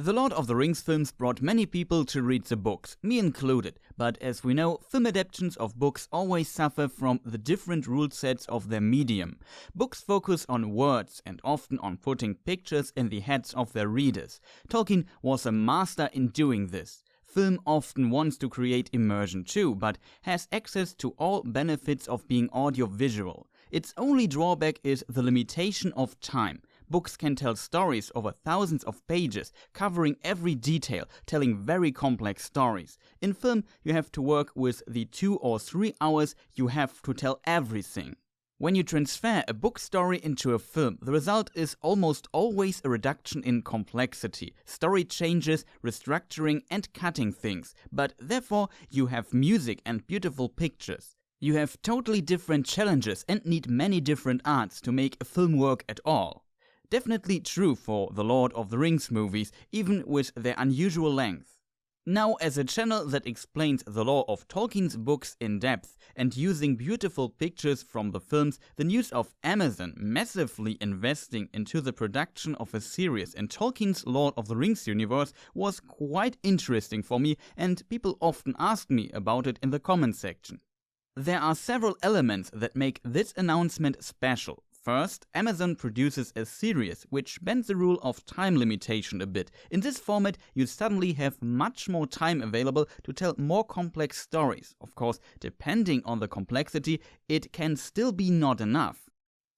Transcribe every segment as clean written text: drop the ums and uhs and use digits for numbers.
The Lord of the Rings films brought many people to read the books, me included, but as we know, film adaptations of books always suffer from the different rule sets of their medium. Books focus on words and often on putting pictures in the heads of their readers. Tolkien was a master in doing this. Film often wants to create immersion too, but has access to all benefits of being audiovisual. Its only drawback is the limitation of time. Books can tell stories over thousands of pages, covering every detail, telling very complex stories. In film, you have to work with the 2 or 3 hours you have to tell everything. When you transfer a book story into a film, the result is almost always a reduction in complexity, story changes, restructuring and cutting things, but therefore you have music and beautiful pictures. You have totally different challenges and need many different arts to make a film work at all. Definitely true for the Lord of the Rings movies, even with their unusual length. Now, as a channel that explains the lore of Tolkien's books in depth and using beautiful pictures from the films, the news of Amazon massively investing into the production of a series in Tolkien's Lord of the Rings universe was quite interesting for me, and people often asked me about it in the comment section. There are several elements that make this announcement special. First, Amazon produces a series which bends the rule of time limitation a bit. In this format, you suddenly have much more time available to tell more complex stories. Of course, depending on the complexity, it can still be not enough.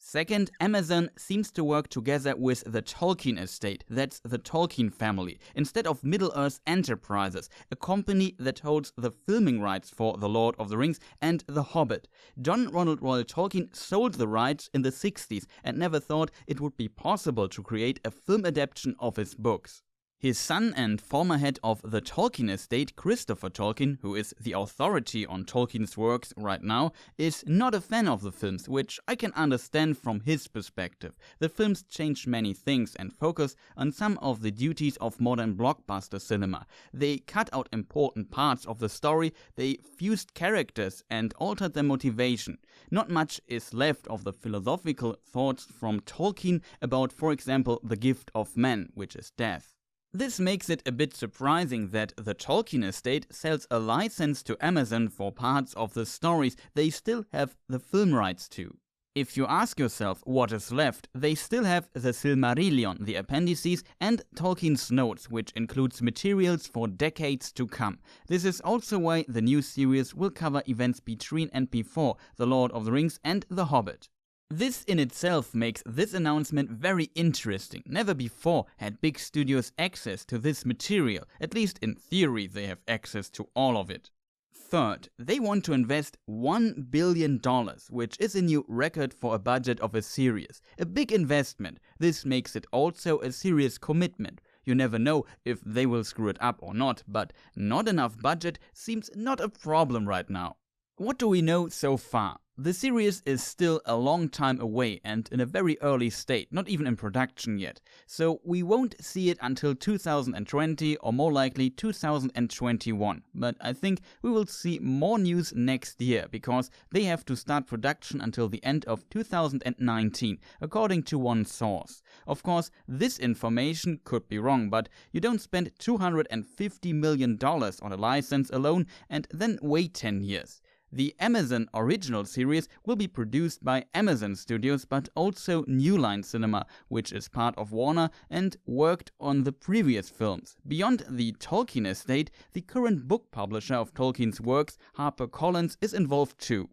Second, Amazon seems to work together with the Tolkien estate, that's the Tolkien family, instead of Middle-earth Enterprises, a company that holds the filming rights for The Lord of the Rings and The Hobbit. John Ronald Reuel Tolkien sold the rights in the 60s and never thought it would be possible to create a film adaptation of his books. His son and former head of the Tolkien estate, Christopher Tolkien, who is the authority on Tolkien's works right now, is not a fan of the films, which I can understand from his perspective. The films change many things and focus on some of the duties of modern blockbuster cinema. They cut out important parts of the story, they fused characters and altered their motivation. Not much is left of the philosophical thoughts from Tolkien about, for example, the gift of man, which is death. This makes it a bit surprising that the Tolkien estate sells a license to Amazon for parts of the stories they still have the film rights to. If you ask yourself what is left, they still have the Silmarillion, the appendices, and Tolkien's notes, which includes materials for decades to come. This is also why the new series will cover events between and before The Lord of the Rings and The Hobbit. This in itself makes this announcement very interesting. Never before had big studios access to this material. At least in theory they have access to all of it. Third, they want to invest $1 billion, which is a new record for a budget of a series. A big investment. This makes it also a serious commitment. You never know if they will screw it up or not, but not enough budget seems not a problem right now. What do we know so far? The series is still a long time away and in a very early state, not even in production yet, so we won't see it until 2020 or more likely 2021. But I think we will see more news next year, because they have to start production until the end of 2019, according to one source. Of course, this information could be wrong, but you don't spend $250 million on a license alone and then wait 10 years. The Amazon original series will be produced by Amazon Studios, but also New Line Cinema, which is part of Warner and worked on the previous films. Beyond the Tolkien estate, the current book publisher of Tolkien's works, HarperCollins, is involved too.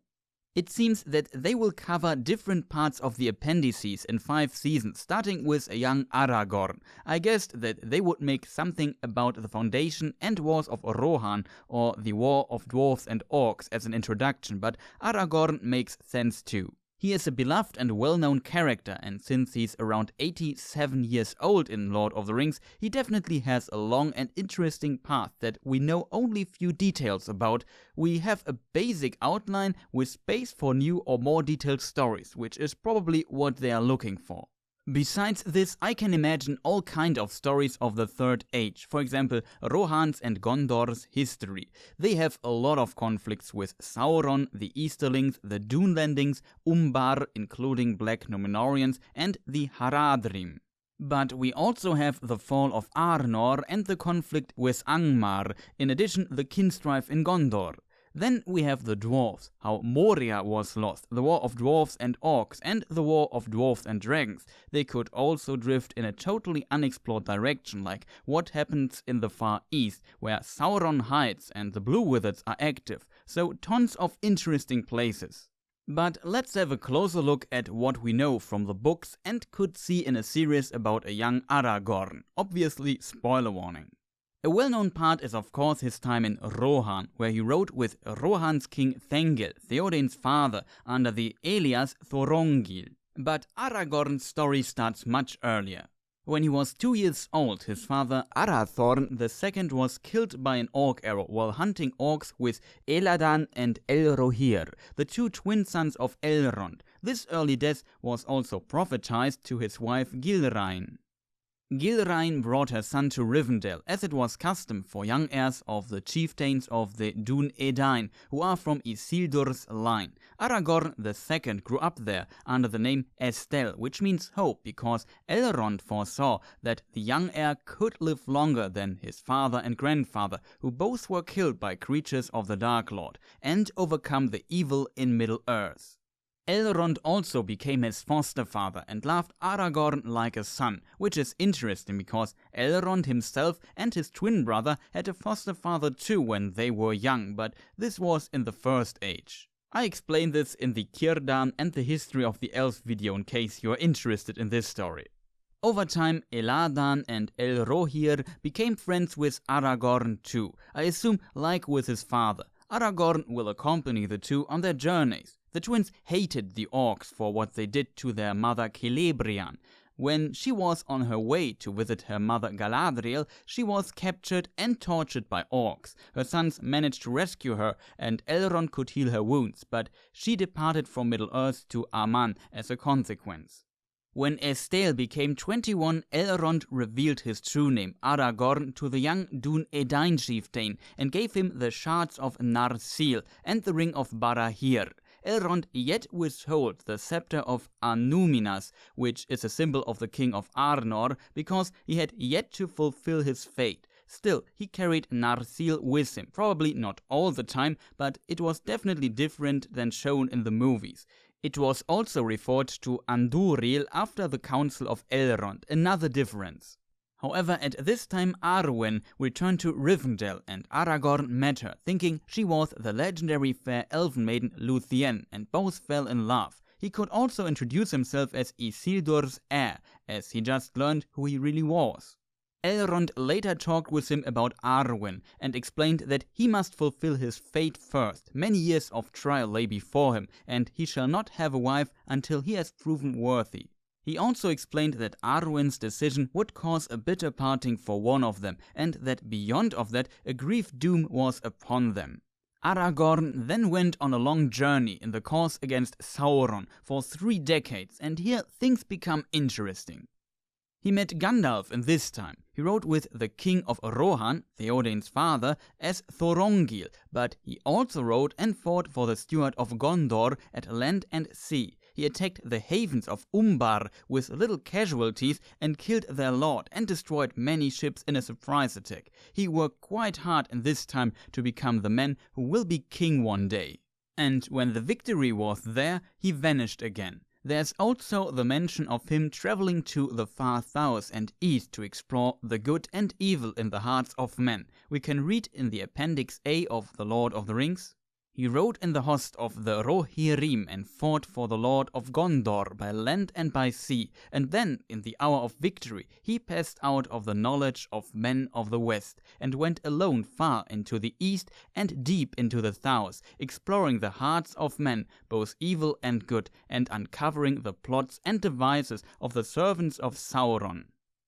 It seems that they will cover different parts of the appendices in 5 seasons, starting with a young Aragorn. I guessed that they would make something about the foundation and wars of Rohan, or the war of dwarves and orcs, as an introduction, but Aragorn makes sense too. He is a beloved and well-known character, and since he's around 87 years old in Lord of the Rings, he definitely has a long and interesting path that we know only few details about. We have a basic outline with space for new or more detailed stories, which is probably what they are looking for. Besides this, I can imagine all kind of stories of the Third Age, for example, Rohan's and Gondor's history. They have a lot of conflicts with Sauron, the Easterlings, the Dunelandings, Umbar, including Black Númenóreans, and the Haradrim. But we also have the fall of Arnor and the conflict with Angmar, in addition the kinstrife in Gondor. Then we have the dwarves, how Moria was lost, the war of dwarves and orcs, and the war of dwarves and dragons. They could also drift in a totally unexplored direction, like what happens in the Far East, where Sauron hides and the Blue Wizards are active, so tons of interesting places. But let's have a closer look at what we know from the books and could see in a series about a young Aragorn. Obviously, spoiler warning. A well-known part is of course his time in Rohan, where he rode with Rohan's king Thengel, Theoden's father, under the alias Thorongil. But Aragorn's story starts much earlier. When he was 2 years old, his father Arathorn II was killed by an orc arrow while hunting orcs with Eladan and Elrohir, the two twin sons of Elrond. This early death was also prophesied to his wife Gilrain. Gilrain brought her son to Rivendell, as it was custom for young heirs of the chieftains of the Dún Edain, who are from Isildur's line. Aragorn II grew up there under the name Estel, which means hope, because Elrond foresaw that the young heir could live longer than his father and grandfather, who both were killed by creatures of the Dark Lord, and overcome the evil in Middle-earth. Elrond also became his foster father and loved Aragorn like a son, which is interesting because Elrond himself and his twin brother had a foster father too when they were young, but this was in the First Age. I explained this in the Círdan and the History of the Elves video in case you are interested in this story. Over time, Eladan and Elrohir became friends with Aragorn too, I assume like with his father. Aragorn will accompany the two on their journeys. The twins hated the orcs for what they did to their mother Celebrian. When she was on her way to visit her mother Galadriel, she was captured and tortured by orcs. Her sons managed to rescue her and Elrond could heal her wounds, but she departed from Middle-earth to Aman as a consequence. When Estel became 21, Elrond revealed his true name, Aragorn, to the young Dún Edain chieftain and gave him the shards of Narsil and the ring of Barahir. Elrond yet withheld the scepter of Annúminas, which is a symbol of the king of Arnor, because he had yet to fulfill his fate. Still, he carried Narsil with him, probably not all the time, but it was definitely different than shown in the movies. It was also referred to Andúril after the Council of Elrond, another difference. However, at this time Arwen returned to Rivendell and Aragorn met her, thinking she was the legendary fair elven maiden Luthien, and both fell in love. He could also introduce himself as Isildur's heir, as he just learned who he really was. Elrond later talked with him about Arwen and explained that he must fulfill his fate first. Many years of trial lay before him, and he shall not have a wife until he has proven worthy. He also explained that Arwen's decision would cause a bitter parting for one of them, and that beyond of that, a grief doom was upon them. Aragorn then went on a long journey in the cause against Sauron for 3 decades, and here things become interesting. He met Gandalf in this time. He rode with the king of Rohan, Theoden's father, as Thorongil, but he also rode and fought for the steward of Gondor at land and sea. He attacked the havens of Umbar with little casualties and killed their lord and destroyed many ships in a surprise attack. He worked quite hard in this time to become the man who will be king one day. And when the victory was there, he vanished again. There's also the mention of him traveling to the far south and east to explore the good and evil in the hearts of men. We can read in the Appendix A of The Lord of the Rings. He rode in the host of the Rohirrim and fought for the Lord of Gondor by land and by sea, and then, in the hour of victory, he passed out of the knowledge of men of the west, and went alone far into the east and deep into the south, exploring the hearts of men, both evil and good, and uncovering the plots and devices of the servants of Sauron.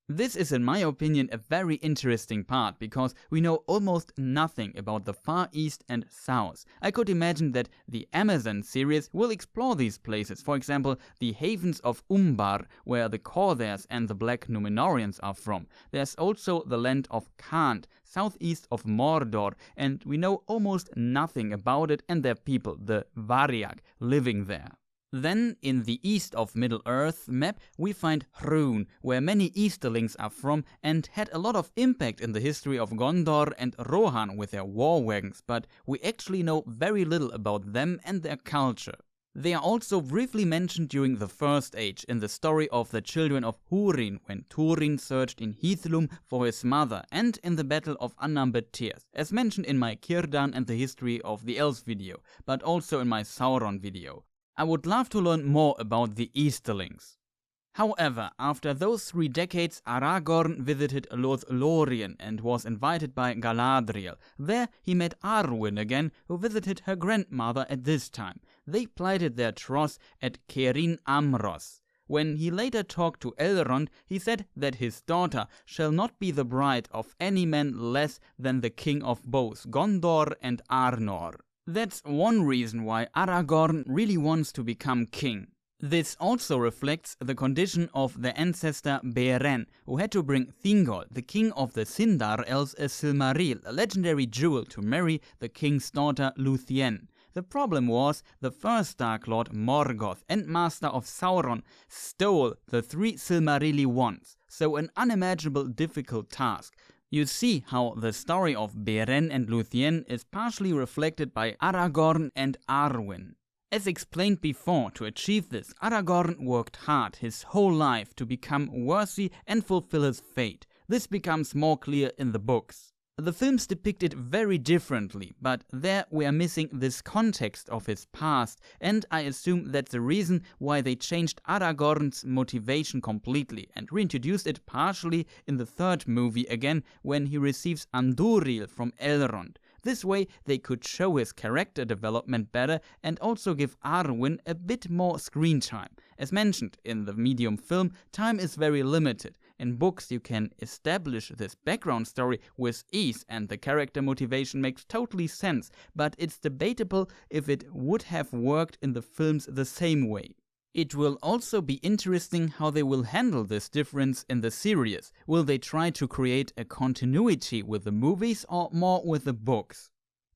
This is, in my opinion, a very interesting part, because we know almost nothing about the Far East and South. I could imagine that the Amazon series will explore these places, for example, the havens of Umbar, where the Corsair and the Black Númenóreans are from. There's also the land of Khand, southeast of Mordor, and we know almost nothing about it and their people, the Variag, living there. Then, in the East of Middle-earth map, we find Hrun, where many Easterlings are from and had a lot of impact in the history of Gondor and Rohan with their war wagons, but we actually know very little about them and their culture. They are also briefly mentioned during the First Age in the story of the children of Húrin, when Túrin searched in Hithlum for his mother, and in the Battle of Unnumbered Tears, as mentioned in my Círdan and the History of the Elves video, but also in my Sauron video. I would love to learn more about the Easterlings. However, after those 3 decades, Aragorn visited Lothlórien and was invited by Galadriel. There he met Arwen again, who visited her grandmother at this time. They plighted their troth at Caerhín Amros. When he later talked to Elrond, he said that his daughter shall not be the bride of any man less than the king of both Gondor and Arnor. That's one reason why Aragorn really wants to become king. This also reflects the condition of the ancestor Beren, who had to bring Thingol, the king of the Sindar elves, a Silmaril, a legendary jewel, to marry the king's daughter Luthien. The problem was the first Dark Lord Morgoth and Master of Sauron stole the 3 Silmarilli wands, so an unimaginable difficult task. You see how the story of Beren and Luthien is partially reflected by Aragorn and Arwen. As explained before, to achieve this, Aragorn worked hard his whole life to become worthy and fulfill his fate. This becomes more clear in the books. The films depict it very differently, but there we are missing this context of his past, and I assume that's the reason why they changed Aragorn's motivation completely and reintroduced it partially in the 3rd movie again when he receives Andúril from Elrond. This way they could show his character development better and also give Arwen a bit more screen time. As mentioned in the medium film, time is very limited. In books you can establish this background story with ease and the character motivation makes totally sense, but it's debatable if it would have worked in the films the same way. It will also be interesting how they will handle this difference in the series. Will they try to create a continuity with the movies or more with the books?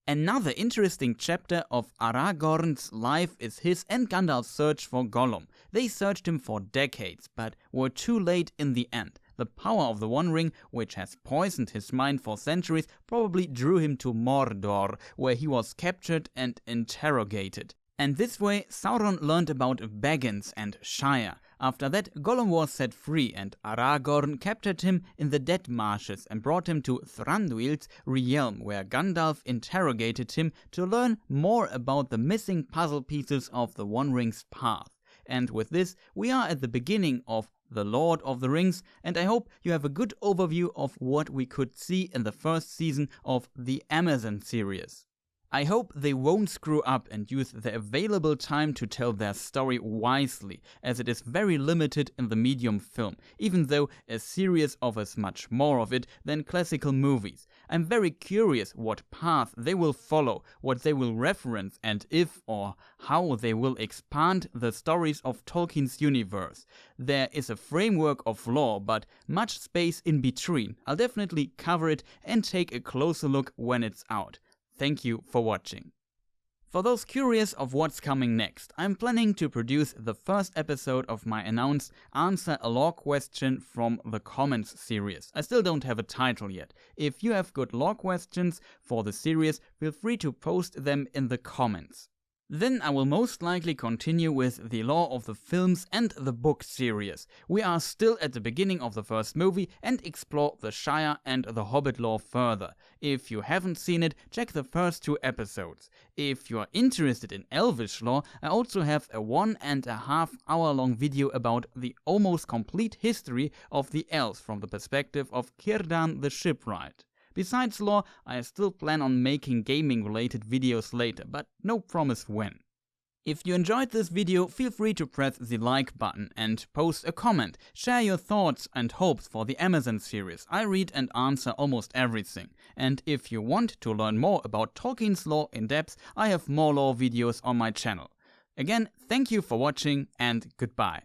Another interesting chapter of Aragorn's life is his and Gandalf's search for Gollum. They searched him for decades, but were too late in the end. The power of the One Ring, which has poisoned his mind for centuries, probably drew him to Mordor, where he was captured and interrogated. And this way Sauron learned about Baggins and Shire. After that, Gollum was set free and Aragorn captured him in the Dead Marshes and brought him to Thranduil's realm, where Gandalf interrogated him to learn more about the missing puzzle pieces of the One Ring's path. And with this, we are at the beginning of The Lord of the Rings, and I hope you have a good overview of what we could see in the first season of the Amazon series. I hope they won't screw up and use the available time to tell their story wisely, as it is very limited in the medium film, even though a series offers much more of it than classical movies. I'm very curious what path they will follow, what they will reference, and if or how they will expand the stories of Tolkien's universe. There is a framework of lore, but much space in between. I'll definitely cover it and take a closer look when it's out. Thank you for watching. For those curious of what's coming next, I'm planning to produce the first episode of my announced Answer a Lore Question from the Comments series. I still don't have a title yet. If you have good lore questions for the series, feel free to post them in the comments. Then I will most likely continue with the lore of the films and the book series. We are still at the beginning of the first movie and explore the Shire and the Hobbit lore further. If you haven't seen it, check the first 2 episodes. If you are interested in Elvish lore, I also have a 1.5 hour long video about the almost complete history of the elves from the perspective of Círdan the Shipwright. Besides lore, I still plan on making gaming related videos later, but no promise when. If you enjoyed this video, feel free to press the like button and post a comment. Share your thoughts and hopes for the Amazon series. I read and answer almost everything. And if you want to learn more about Tolkien's lore in depth, I have more lore videos on my channel. Again, thank you for watching and goodbye.